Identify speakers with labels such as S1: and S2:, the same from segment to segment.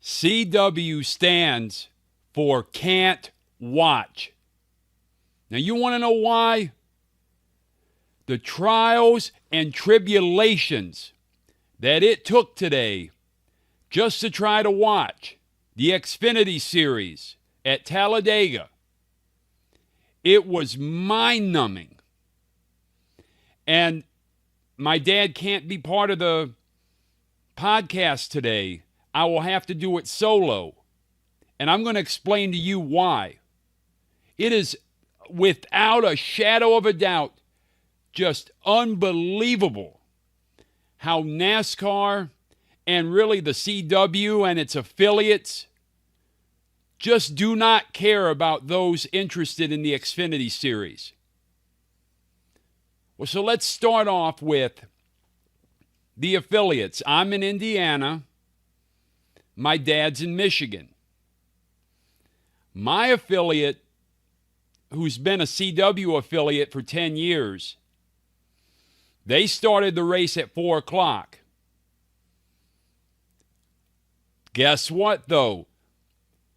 S1: CW stands for can't watch. Now, you want to know why? The trials and tribulations that it took today just to try to watch the Xfinity series at Talladega. It was mind-numbing. And my dad can't be part of the podcast today. I will have to do it solo. And I'm going to explain to you why. It is, without a shadow of a doubt, just unbelievable how NASCAR and really the CW and its affiliates just do not care about those interested in the Xfinity series. Well, so let's start off with the affiliates. I'm in Indiana. My dad's in Michigan. My affiliate, who's been a CW affiliate for 10 years, they started the race at 4 o'clock. Guess what, though?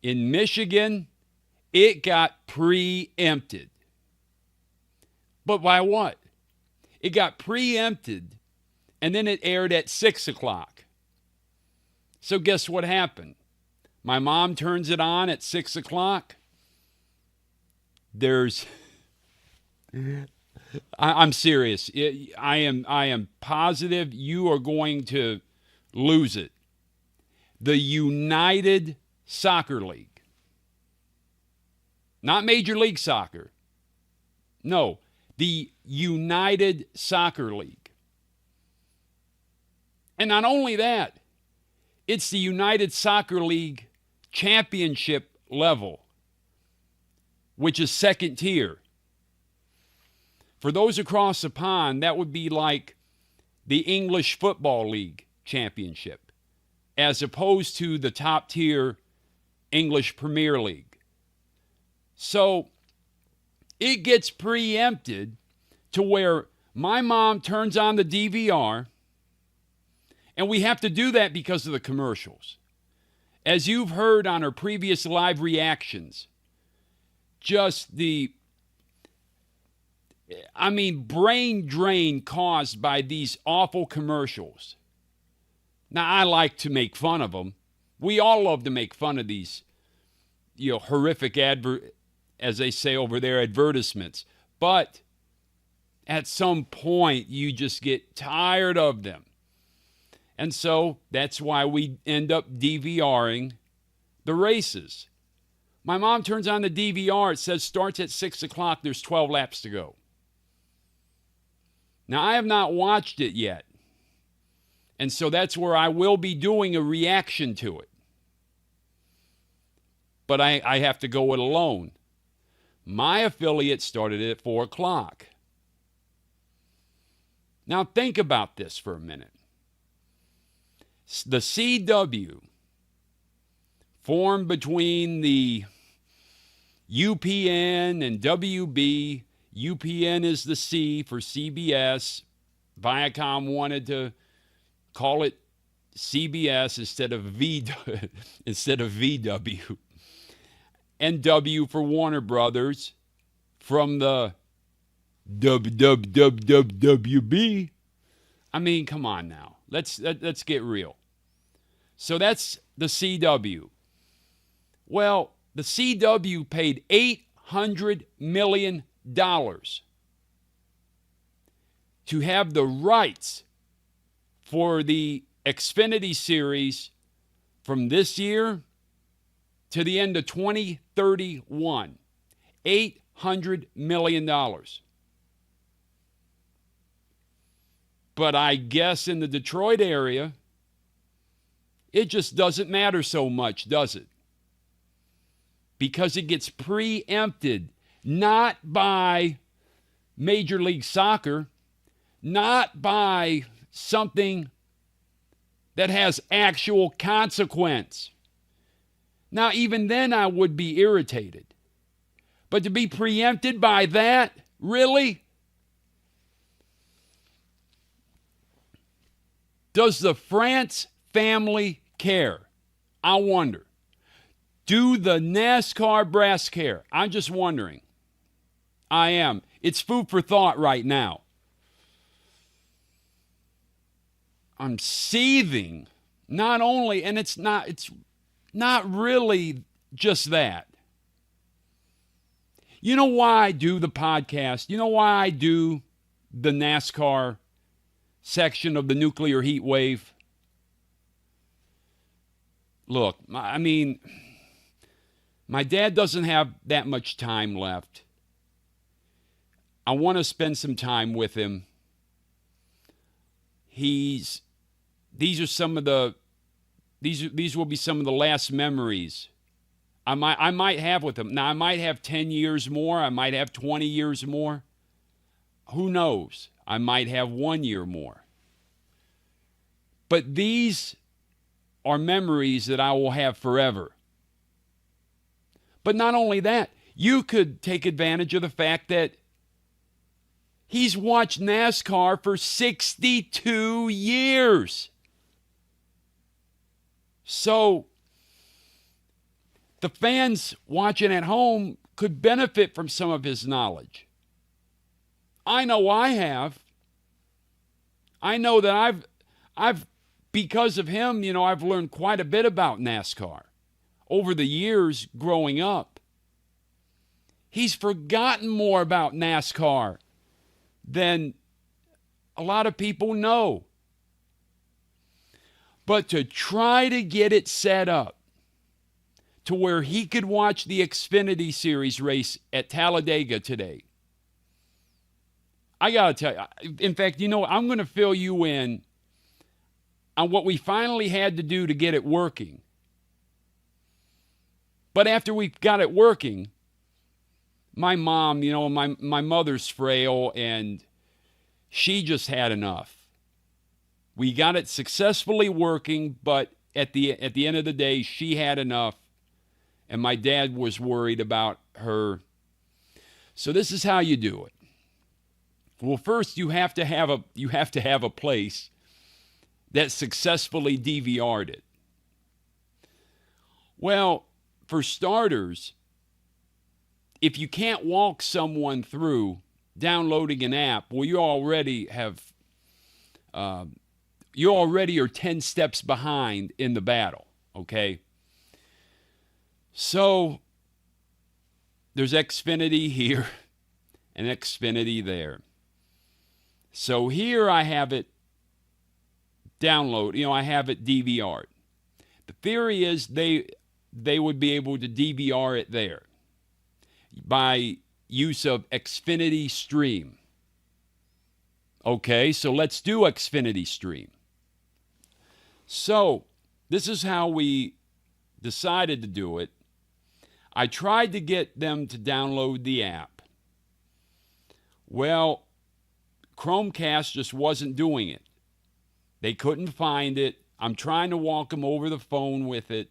S1: In Michigan, it got preempted. But by what? It got preempted, and then it aired at 6 o'clock. So guess what happened? My mom turns it on at 6 o'clock. I'm serious. I am positive you are going to lose it. The United Soccer League. Not Major League Soccer. No, the United Soccer League. And not only that, it's the United Soccer League championship level, which is second tier. For those across the pond, that would be like the English Football League championship, as opposed to the top tier English Premier League. So it gets preempted to where my mom turns on the DVR, and we have to do that because of the commercials. As you've heard on our previous live reactions, just brain drain caused by these awful commercials. Now, I like to make fun of them. We all love to make fun of these, horrific as they say over there, advertisements. But at some point, you just get tired of them. And so that's why we end up DVRing the races. My mom turns on the DVR. It says starts at 6 o'clock. There's 12 laps to go. Now, I have not watched it yet. And so that's where I will be doing a reaction to it. But I have to go it alone. My affiliate started it at 4 o'clock. Now, think about this for a minute. The CW formed between the UPN and WB. UPN is the C for CBS. Viacom wanted to call it CBS instead of VW. And W for Warner Brothers from the WB. I mean, come on now. Let's get real. So that's the CW. Well, the CW paid $800 million to have the rights for the Xfinity series from this year to the end of 2031. $800 million. But I guess in the Detroit area, it just doesn't matter so much, does it? Because it gets preempted, not by Major League Soccer, not by something that has actual consequence. Now, even then, I would be irritated. But to be preempted by that, really? Does the France family care? I wonder, do the NASCAR brass care? I'm just wondering. I am. It's food for thought right now. I'm seething. Not only, and it's not really just that. You know why I do the podcast? You know why I do the NASCAR section of the nuclear heat wave? Look, I mean, my dad doesn't have that much time left. I want to spend some time with him. These will be some of the last memories I might have with him. Now, I might have 10 years more. I might have 20 years more. Who knows? I might have 1 year more. But these are memories that I will have forever. But not only that, you could take advantage of the fact that he's watched NASCAR for 62 years. So the fans watching at home could benefit from some of his knowledge. I know I have. I know that I've because of him, I've learned quite a bit about NASCAR over the years growing up. He's forgotten more about NASCAR than a lot of people know. But to try to get it set up to where he could watch the Xfinity Series race at Talladega today, I got to tell you, in fact, I'm going to fill you in on what we finally had to do to get it working. But after we got it working, my mom, my mother's frail, and she just had enough. We got it successfully working, but at the end of the day, she had enough, and my dad was worried about her. So this is how you do it. Well, first you have to have a place that successfully DVR'd it. Well, for starters, if you can't walk someone through downloading an app, well, you already are 10 steps behind in the battle, okay? So there's Xfinity here and Xfinity there. So here I have it download, I have it DVR'd. The theory is they would be able to DVR it there by use of Xfinity Stream. Okay, so let's do Xfinity Stream. So this is how we decided to do it. I tried to get them to download the app. Well, Chromecast just wasn't doing it. They couldn't find it. I'm trying to walk them over the phone with it,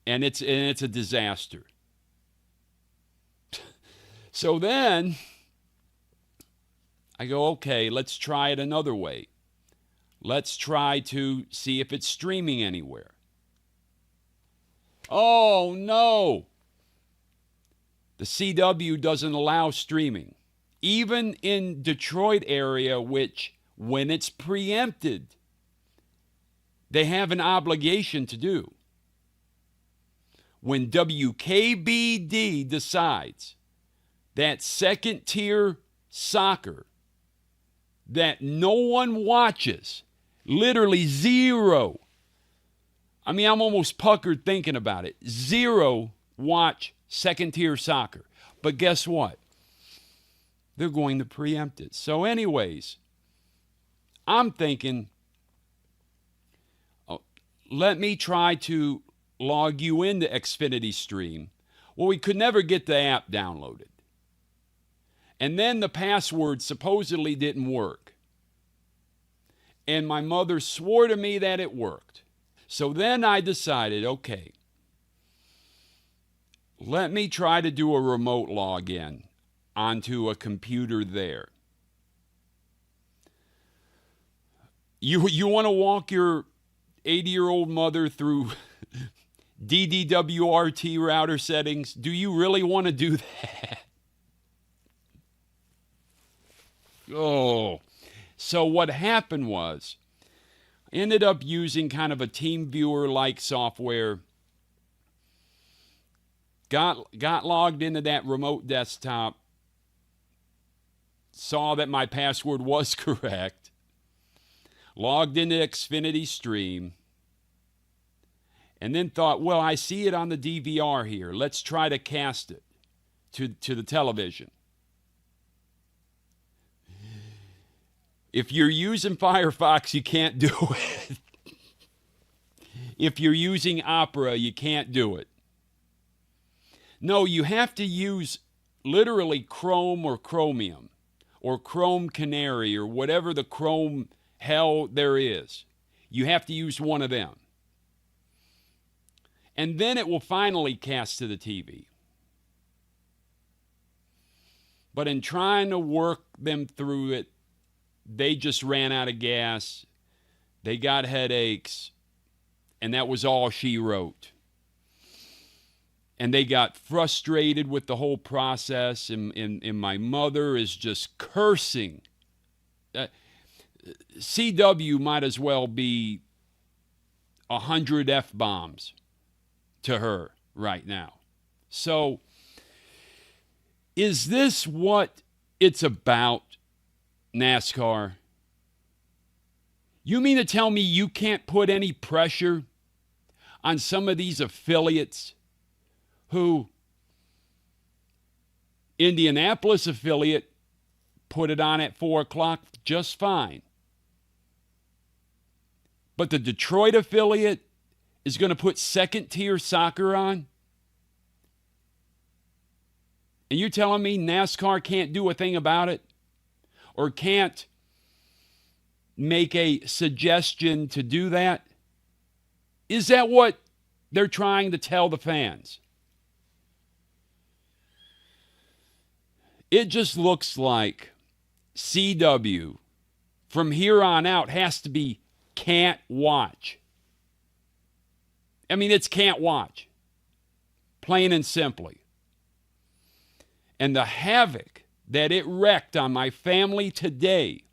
S1: and it's a disaster. So then I go, okay, let's try it another way. Let's try to see if it's streaming anywhere. Oh, no. The CW doesn't allow streaming. Even in Detroit area, which when it's preempted, they have an obligation to do. When WKBD decides that second tier soccer that no one watches, literally zero. I mean, I'm almost puckered thinking about it. Zero watch second tier soccer. But guess what? They're going to preempt it. So anyways, I'm thinking, let me try to log you into Xfinity Stream. Well, we could never get the app downloaded. And then the password supposedly didn't work. And my mother swore to me that it worked. So then I decided, okay, let me try to do a remote login onto a computer there. You want to walk your 80-year-old mother through DD-WRT router settings. Do you really want to do that? Oh. So what happened was, I ended up using kind of a TeamViewer-like software. Got logged into that remote desktop. Saw that my password was correct. Logged into Xfinity Stream. And then thought, well, I see it on the DVR here. Let's try to cast it to the television. If you're using Firefox, you can't do it. If you're using Opera, you can't do it. No, you have to use literally Chrome or Chromium or Chrome Canary or whatever the Chrome hell there is. You have to use one of them. And then it will finally cast to the TV. But in trying to work them through it, they just ran out of gas. They got headaches. And that was all she wrote. And they got frustrated with the whole process. And my mother is just cursing. CW might as well be 100 F-bombs to her right now. So, is this what it's about, NASCAR? You mean to tell me you can't put any pressure on some of these affiliates who, Indianapolis affiliate, put it on at 4 o'clock just fine. But the Detroit affiliate is going to put second-tier soccer on? And you're telling me NASCAR can't do a thing about it? Or can't make a suggestion to do that? Is that what they're trying to tell the fans? It just looks like CW from here on out has to be can't watch. I mean, it's can't watch. Plain and simply. And the havoc that it wreaked on my family today,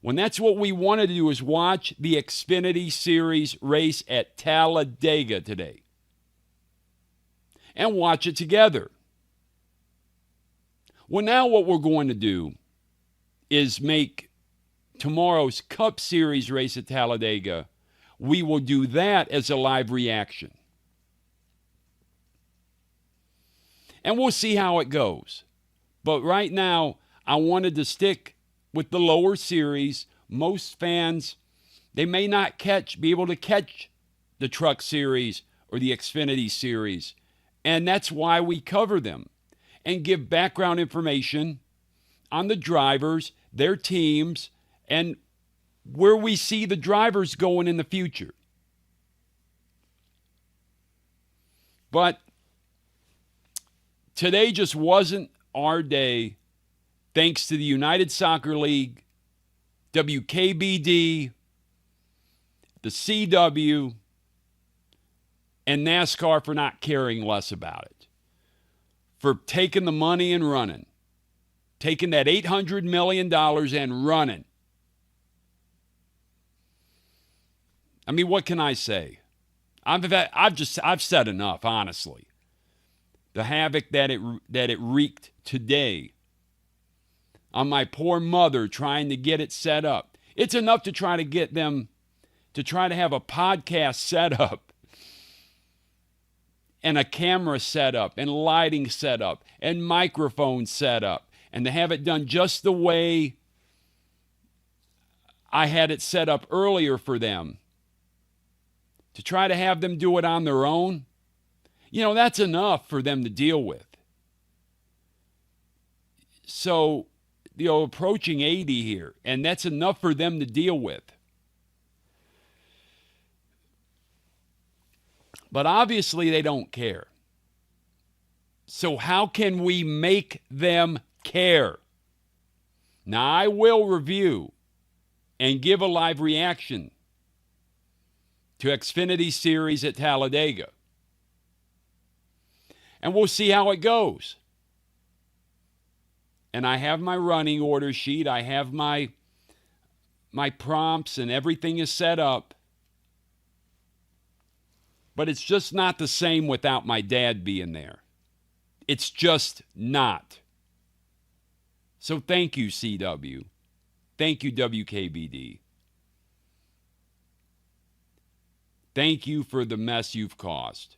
S1: when that's what we wanted to do is watch the Xfinity Series race at Talladega today. And watch it together. Well, now what we're going to do is make tomorrow's Cup Series race at Talladega. We will do that as a live reaction. And we'll see how it goes. But right now, I wanted to stick with the lower series. Most fans, they may not be able to catch the Truck Series or the Xfinity Series. And that's why we cover them and give background information on the drivers, their teams, and where we see the drivers going in the future. But today just wasn't our day, thanks to the United Soccer League, WKBD, the CW, and NASCAR for not caring less about it. For taking the money and running. Taking that $800 million and running. I mean, what can I say? I've said enough, honestly. The havoc that it wreaked today on my poor mother trying to get it set up. It's enough to try to get them to try to have a podcast set up and a camera set up and lighting set up and microphone set up and to have it done just the way I had it set up earlier for them. To try to have them do it on their own, that's enough for them to deal with. So, approaching 80 here, and that's enough for them to deal with. But obviously they don't care. So how can we make them care? Now, I will review and give a live reaction to Xfinity Series at Talladega. And we'll see how it goes. And I have my running order sheet. I have my prompts, and everything is set up. But it's just not the same without my dad being there. It's just not. So thank you, CW. Thank you, WKBD. Thank you for the mess you've caused.